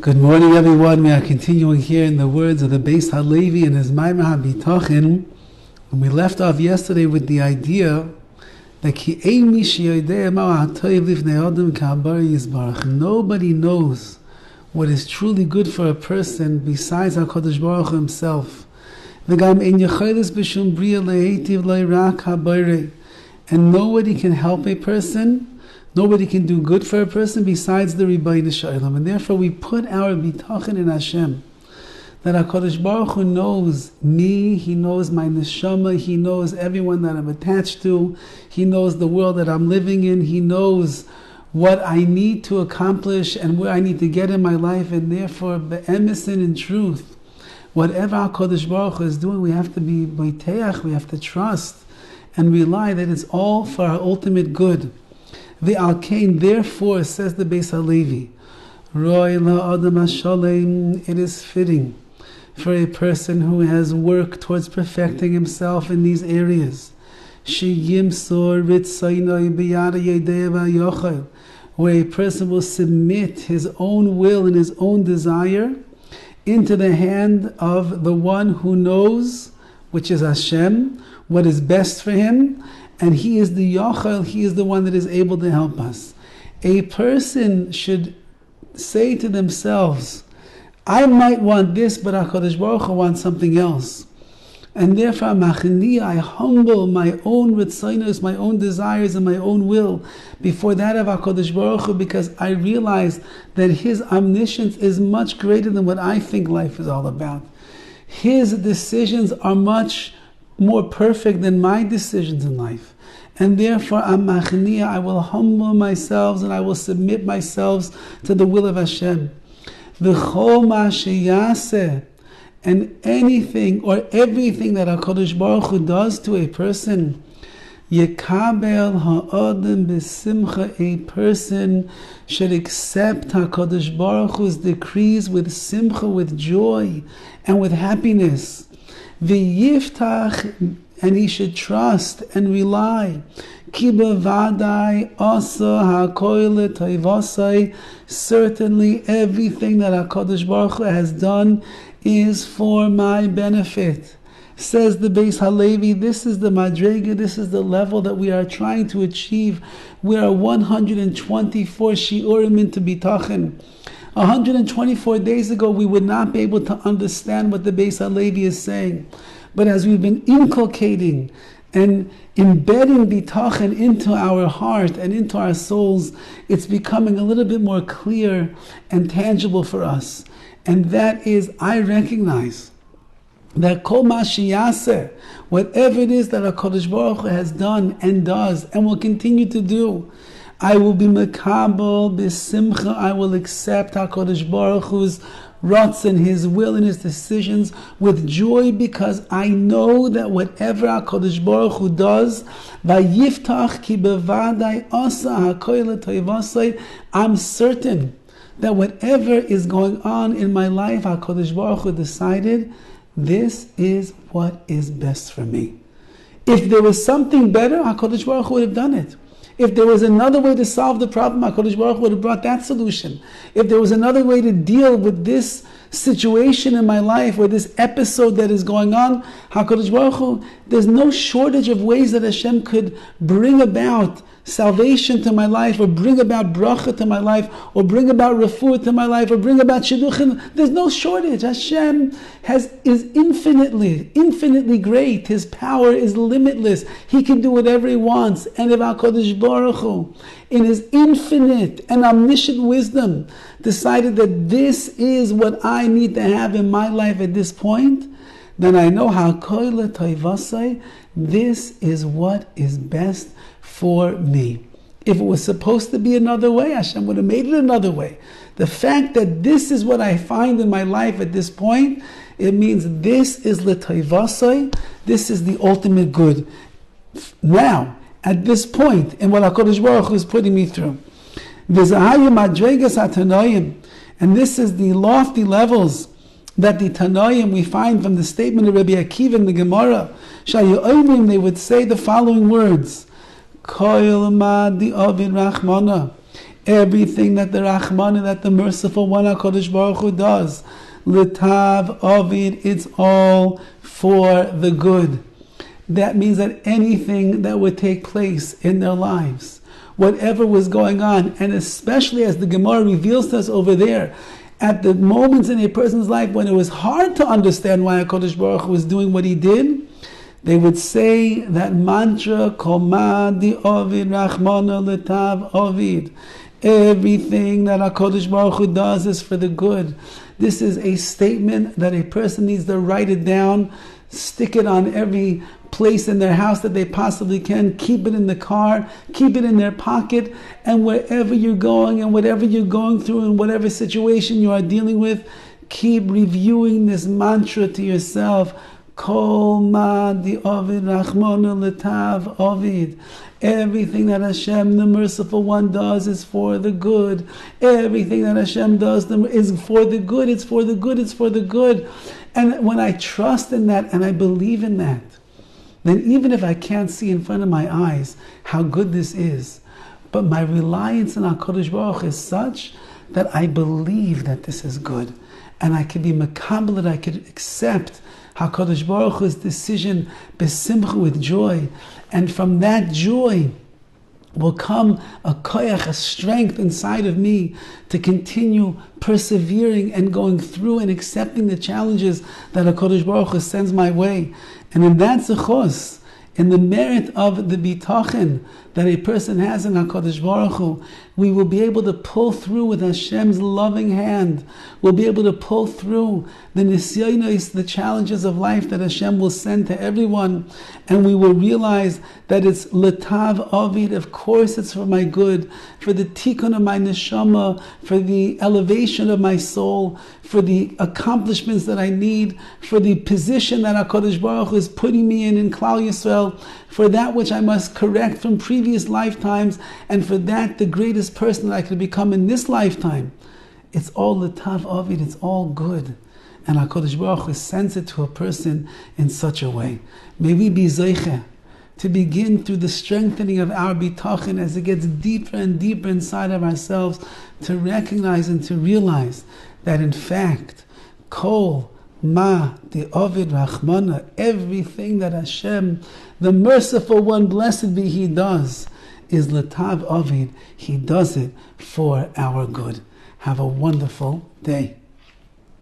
Good morning, everyone. We are continuing here in the words of the Beis Halevi and his Maimah Bitachon. When we left off yesterday with the idea that nobody knows what is truly good for a person besides HaKadosh Baruch Hu himself. And nobody can help a person. Nobody can do good for a person besides the Rabbi Shalom. And therefore we put our bitachon in Hashem. That HaKadosh Baruch Hu knows me, He knows my neshama, He knows everyone that I'm attached to, He knows the world that I'm living in, He knows what I need to accomplish and where I need to get in my life, and therefore, be'emes and in truth, whatever HaKadosh Baruch Hu is doing, we have to be boiteach, we have to trust and rely that it's all for our ultimate good. The Alkain, therefore, says the Beis Halevi, it is fitting for a person who has worked towards perfecting himself in these areas, where a person will submit his own will and his own desire into the hand of the one who knows, which is Hashem, what is best for him. And He is the Yochel, He is the one that is able to help us. A person should say to themselves, I might want this, but HaKadosh Baruch Hu wants something else. And therefore, I humble my own ritzonos, my own desires and my own will before that of HaKadosh Baruch Hu, because I realize that His omniscience is much greater than what I think life is all about. His decisions are much more perfect than my decisions in life. And therefore, I will humble myself and I will submit myself to the will of Hashem. And anything or everything that HaKadosh Baruch Hu does to a person, Yekabel ha'adam b'simcha, a person should accept HaKadosh Baruch Hu's decrees with simcha, with joy and with happiness. V'yiftach, and he should trust and rely. Ki bevadai asa ha'koil l'toivasai, certainly everything that HaKadosh Baruch Hu has done is for my benefit. Says the Beis Halevi, this is the madrega, this is the level that we are trying to achieve. We are 124 shiurim into bitachon. 124 days ago, we would not be able to understand what the Beis Halevi is saying. But as we've been inculcating and embedding bitachon into our heart and into our souls, it's becoming a little bit more clear and tangible for us. And that is, I recognize that kol ma sheyaseh, whatever it is that HaKadosh Baruch Hu has done and does and will continue to do, I will be mekabel b'simcha, I will accept HaKadosh Baruch Hu's ratzon, His will and His decisions with joy, because I know that whatever HaKadosh Baruch Hu does, vayiftach ki bevadai asa ha'koil l'toivasai, I'm certain that whatever is going on in my life, HaKadosh Baruch Hu decided this is what is best for me. If there was something better, HaKadosh Baruch Hu would have done it. If there was another way to solve the problem, HaKadosh Baruch Hu would have brought that solution. If there was another way to deal with this situation in my life, or this episode that is going on, HaKadosh Baruch Hu, there's no shortage of ways that Hashem could bring about salvation to my life, or bring about bracha to my life, or bring about refuah to my life, or bring about shidduchim. There's no shortage. Hashem is infinitely great. His power is limitless. He can do whatever He wants. And if HaKadosh Baruch Hu, in His infinite and omniscient wisdom, decided that this is what I need to have in my life at this point, then I know ha'koil l'toivasai, this is what is best for me. If it was supposed to be another way, Hashem would have made it another way. The fact that this is what I find in my life at this point, it means this is l'toivasai, this is the ultimate good. Now, at this point, in what HaKadosh Baruch Hu is putting me through, and this is the lofty levels that the Tanoim we find from the statement of Rabbi Akiva in the Gemara. They would say the following words: Everything that the Rahman, that the merciful one, HaKadosh Baruch Hu, does, L'tav Ovid, it's all for the good. That means that anything that would take place in their lives, whatever was going on, and especially as the Gemara reveals to us over there, at the moments in a person's life when it was hard to understand why HaKadosh Baruch Hu was doing what he did, they would say that mantra, Kol ma di Ovid Rachmana L'tav Ovid. Everything that HaKadosh Baruch Hu does is for the good. This is a statement that a person needs to write it down, stick it on every place in their house that they possibly can, keep it in the car, keep it in their pocket, and wherever you're going and whatever you're going through and whatever situation you are dealing with, keep reviewing this mantra to yourself. Kol ma di Ovid Rachmana L'tav Ovid. Everything that Hashem, the merciful one, does is for the good. Everything that Hashem does is for the good. It's for the good. It's for the good. And when I trust in that and I believe in that, then even if I can't see in front of my eyes how good this is, but my reliance on HaKadosh Baruch Hu is such that I believe that this is good. And I can be makabel, that I could accept HaKadosh Baruch Hu's decision besimcha, with joy. And from that joy will come a koyach, a strength inside of me to continue persevering and going through and accepting the challenges that HaKadosh Baruch Hu sends my way. And in that zechus, in the merit of the bitachon that a person has in HaKadosh Baruch Hu, we will be able to pull through with Hashem's loving hand. We'll be able to pull through the nisyonos, the challenges of life that Hashem will send to everyone, and we will realize that it's L'tav Ovid. Of course it's for my good, for the tikkun of my neshama, for the elevation of my soul, for the accomplishments that I need, for the position that HaKadosh Baruch Hu is putting me in Klal Yisrael, for that which I must correct from previous lifetimes, and for that the greatest person that I could become in this lifetime. It's all L'tav Ovid, it's all good. And HaKadosh Baruch Hu sends it to a person in such a way. May we be zeiche to begin through the strengthening of our bitachon as it gets deeper and deeper inside of ourselves, to recognize and to realize that in fact, Kol Ma di Ovid Rachmana, everything that Hashem, the merciful one, blessed be He, does is L'tav Ovid. He does it for our good. Have a wonderful day.